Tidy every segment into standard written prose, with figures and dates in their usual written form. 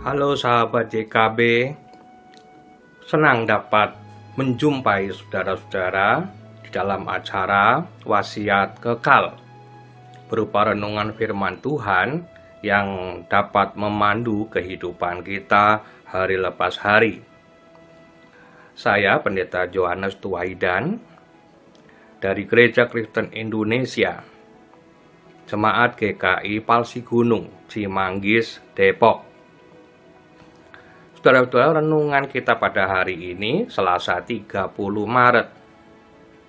Halo sahabat JKB, senang dapat menjumpai saudara-saudara di dalam acara Wasiat Kekal, berupa renungan firman Tuhan yang dapat memandu kehidupan kita hari lepas hari. Saya Pendeta Johannes Tuwaidan dari Gereja Kristen Indonesia, Jemaat GKI Palsi Gunung, Cimanggis, Depok. Saudara-saudara, renungan kita pada hari ini Selasa 30 Maret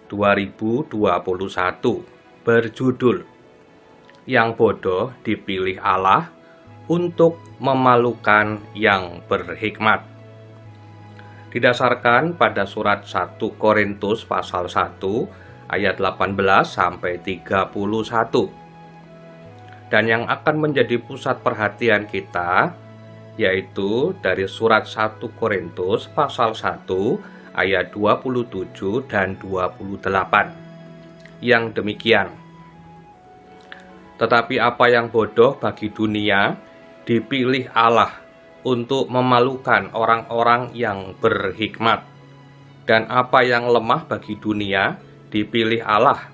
2021 berjudul Yang Bodoh Dipilih Allah untuk Memalukan Yang Berhikmat. Didasarkan pada surat 1 Korintus pasal 1 ayat 18 sampai 31. Dan yang akan menjadi pusat perhatian kita yaitu dari surat 1 Korintus pasal 1 ayat 27 dan 28 yang demikian. Tetapi apa yang bodoh bagi dunia dipilih Allah untuk memalukan orang-orang yang berhikmat, dan apa yang lemah bagi dunia dipilih Allah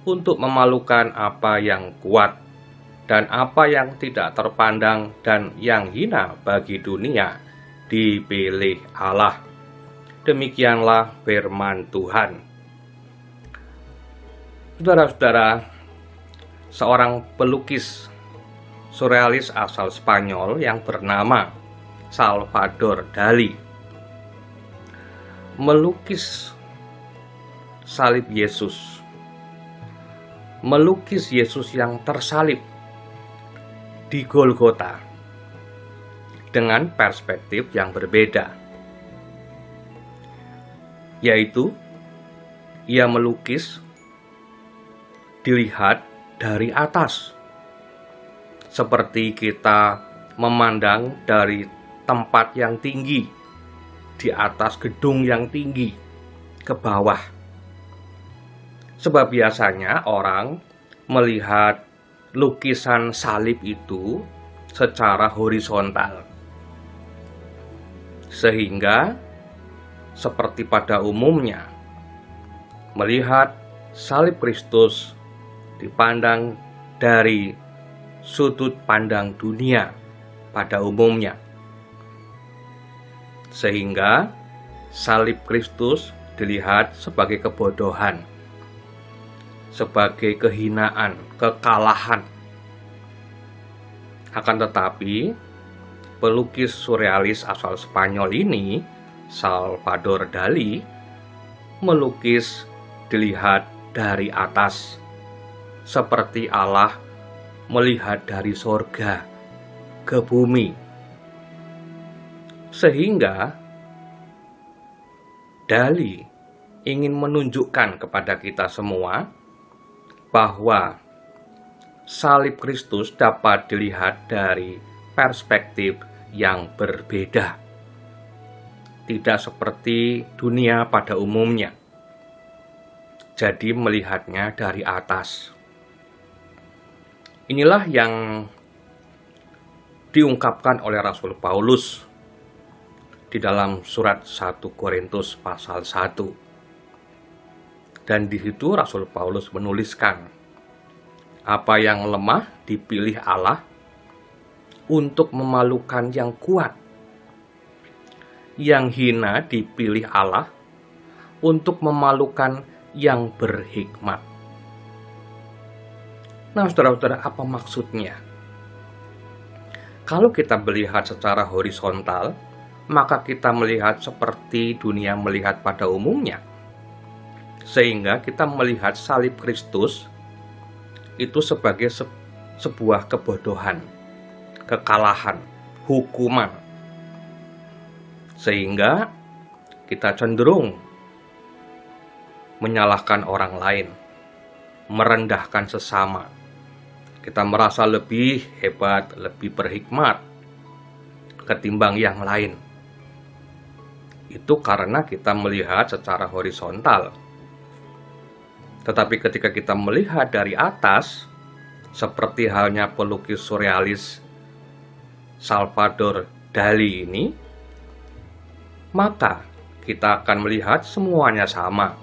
untuk memalukan apa yang kuat, dan apa yang tidak terpandang dan yang hina bagi dunia dipilih Allah. Demikianlah firman Tuhan. Saudara-saudara, seorang pelukis surrealis asal Spanyol yang bernama Salvador Dali melukis salib Yesus, melukis Yesus yang tersalib di Golgota dengan perspektif yang berbeda, yaitu ia melukis dilihat dari atas, seperti kita memandang dari tempat yang tinggi, di atas gedung yang tinggi, ke bawah. Sebab biasanya orang melihat lukisan salib itu secara horizontal, sehingga seperti pada umumnya melihat salib Kristus dipandang dari sudut pandang dunia pada umumnya, sehingga salib Kristus dilihat sebagai kebodohan, sebagai kehinaan, kekalahan. Akan tetapi, pelukis surrealis asal Spanyol ini, Salvador Dali, melukis dilihat dari atas, seperti Allah melihat dari sorga ke bumi. Sehingga Dali ingin menunjukkan kepada kita semua bahwa salib Kristus dapat dilihat dari perspektif yang berbeda, tidak seperti dunia pada umumnya. Jadi melihatnya dari atas. Inilah yang diungkapkan oleh Rasul Paulus di dalam surat 1 Korintus pasal 1. Dan di situ Rasul Paulus menuliskan, apa yang lemah dipilih Allah untuk memalukan yang kuat, yang hina dipilih Allah untuk memalukan yang berhikmat. Nah, saudara-saudara, apa maksudnya? Kalau kita melihat secara horizontal, maka kita melihat seperti dunia melihat pada umumnya, sehingga kita melihat salib Kristus itu sebagai sebuah kebodohan, kekalahan, hukuman, sehingga kita cenderung menyalahkan orang lain, merendahkan sesama. Kita merasa lebih hebat, lebih berhikmat ketimbang yang lain. Itu karena kita melihat secara horizontal. Tetapi ketika kita melihat dari atas, seperti halnya pelukis surrealis Salvador Dali ini, maka kita akan melihat semuanya sama,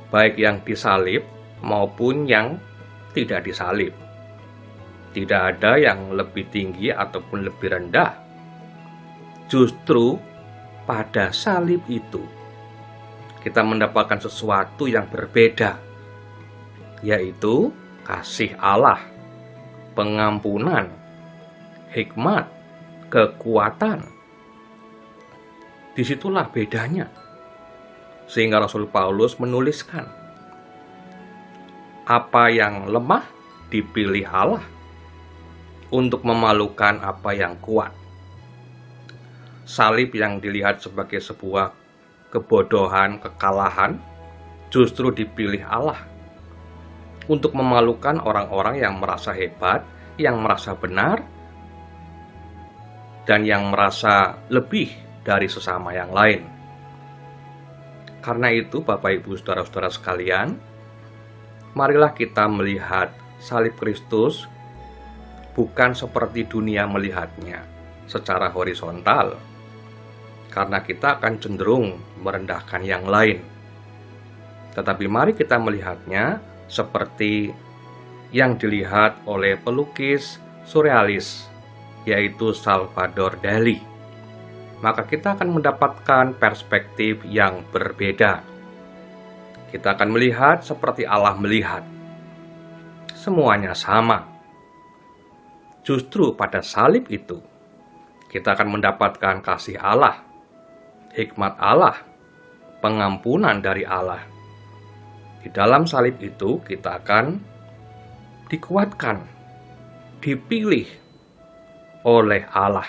baik yang disalib maupun yang tidak disalib. Tidak ada yang lebih tinggi ataupun lebih rendah. Justru pada salib itu kita mendapatkan sesuatu yang berbeda, yaitu kasih Allah, pengampunan, hikmat, kekuatan. Disitulah bedanya. Sehingga Rasul Paulus menuliskan, apa yang lemah dipilih Allah untuk memalukan apa yang kuat. Salib yang dilihat sebagai sebuah kebodohan, kekalahan, justru dipilih Allah untuk memalukan orang-orang yang merasa hebat, yang merasa benar, dan yang merasa lebih dari sesama yang lain. Karena itu, Bapak Ibu Saudara-saudara sekalian, marilah kita melihat salib Kristus bukan seperti dunia melihatnya secara horizontal, karena kita akan cenderung merendahkan yang lain. Tetapi mari kita melihatnya seperti yang dilihat oleh pelukis surrealis, yaitu Salvador Dali. Maka kita akan mendapatkan perspektif yang berbeda. Kita akan melihat seperti Allah melihat. Semuanya sama. Justru pada salib itu, kita akan mendapatkan kasih Allah, hikmat Allah, pengampunan dari Allah. Di dalam salib itu kita akan dikuatkan, dipilih oleh Allah.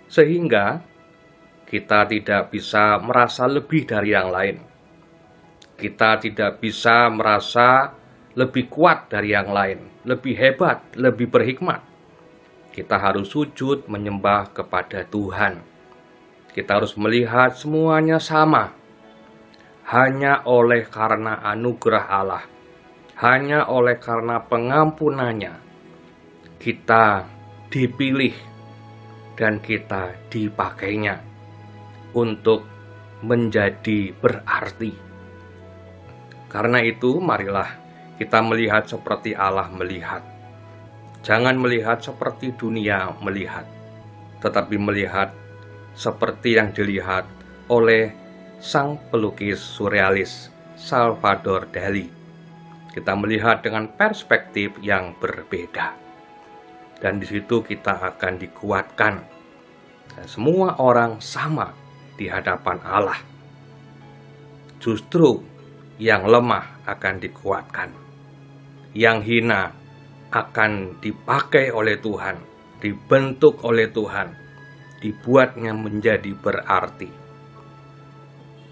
Sehingga kita tidak bisa merasa lebih dari yang lain. Kita tidak bisa merasa lebih kuat dari yang lain, lebih hebat, lebih berhikmat. Kita harus sujud menyembah kepada Tuhan. Kita harus melihat semuanya sama. Hanya oleh karena anugerah Allah, hanya oleh karena pengampunannya, kita dipilih dan kita dipakainya untuk menjadi berarti. Karena itu, marilah kita melihat seperti Allah melihat. Jangan melihat seperti dunia melihat, tetapi melihat seperti yang dilihat oleh sang pelukis surrealis Salvador Dali. Kita melihat dengan perspektif yang berbeda. Dan di situ kita akan dikuatkan. Dan semua orang sama di hadapan Allah. Justru yang lemah akan dikuatkan. Yang hina akan dipakai oleh Tuhan, dibentuk oleh Tuhan, dibuatnya menjadi berarti.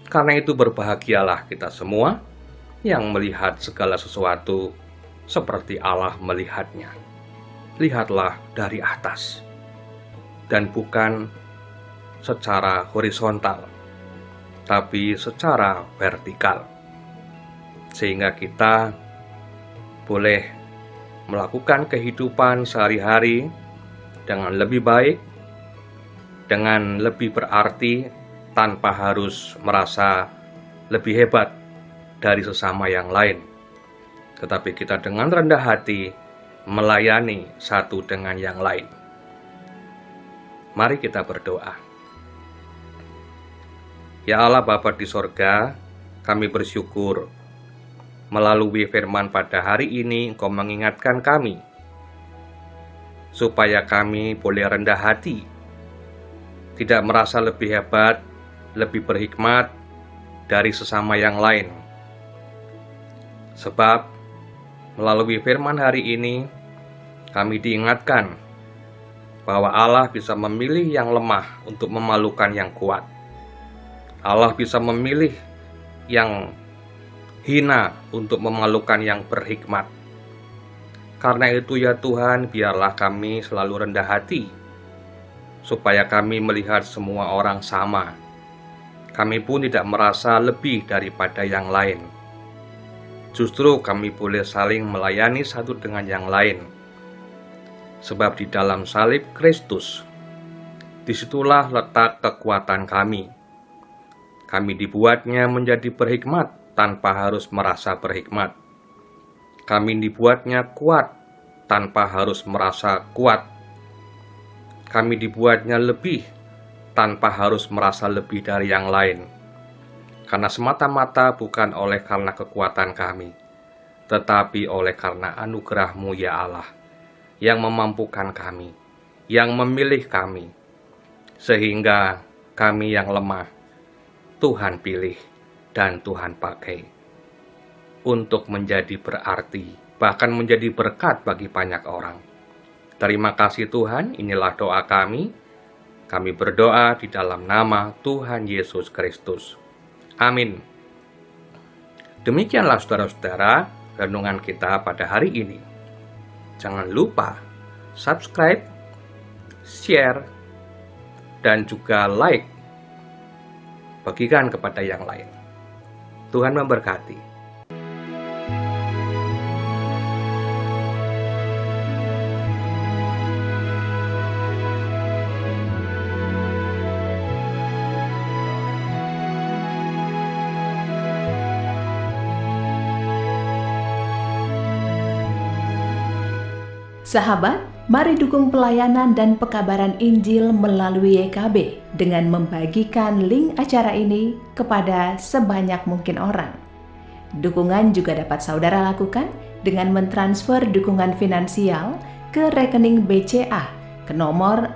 Karena itu berbahagialah kita semua yang melihat segala sesuatu seperti Allah melihatnya. Lihatlah dari atas, dan bukan secara horizontal, tapi secara vertikal. Sehingga kita boleh melakukan kehidupan sehari-hari dengan lebih baik, dengan lebih berarti, tanpa harus merasa lebih hebat dari sesama yang lain. Tetapi kita dengan rendah hati melayani satu dengan yang lain. Mari kita berdoa. Ya Allah Bapa di sorga, kami bersyukur melalui firman pada hari ini Engkau mengingatkan kami supaya kami boleh rendah hati, tidak merasa lebih hebat, lebih berhikmat dari sesama yang lain. Sebab melalui firman hari ini kami diingatkan bahwa Allah bisa memilih yang lemah untuk memalukan yang kuat. Allah bisa memilih yang hina untuk memalukan yang berhikmat. Karena itu ya Tuhan, biarlah kami selalu rendah hati, supaya kami melihat semua orang sama. Kami pun tidak merasa lebih daripada yang lain. Justru kami boleh saling melayani satu dengan yang lain. Sebab di dalam salib Kristus, disitulah letak kekuatan kami. Kami dibuatnya menjadi berhikmat tanpa harus merasa berhikmat. Kami dibuatnya kuat tanpa harus merasa kuat. Kami dibuatnya lebih tanpa harus merasa lebih dari yang lain. Karena semata-mata bukan oleh karena kekuatan kami, tetapi oleh karena anugerah-Mu ya Allah, yang memampukan kami, yang memilih kami, sehingga kami yang lemah, Tuhan pilih dan Tuhan pakai untuk menjadi berarti, bahkan menjadi berkat bagi banyak orang. Terima kasih Tuhan, inilah doa kami. Kami berdoa di dalam nama Tuhan Yesus Kristus. Amin. Demikianlah saudara-saudara, renungan kita pada hari ini. Jangan lupa subscribe, share, dan juga like. Bagikan kepada yang lain. Tuhan memberkati. Sahabat, mari dukung pelayanan dan pekabaran Injil melalui YKB dengan membagikan link acara ini kepada sebanyak mungkin orang. Dukungan juga dapat saudara lakukan dengan mentransfer dukungan finansial ke rekening BCA ke nomor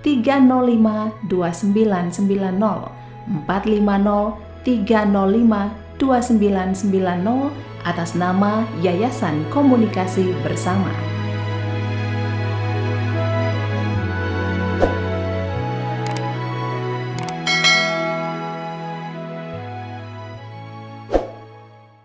450-305-2990 450-305-2990 atas nama Yayasan Komunikasi Bersama.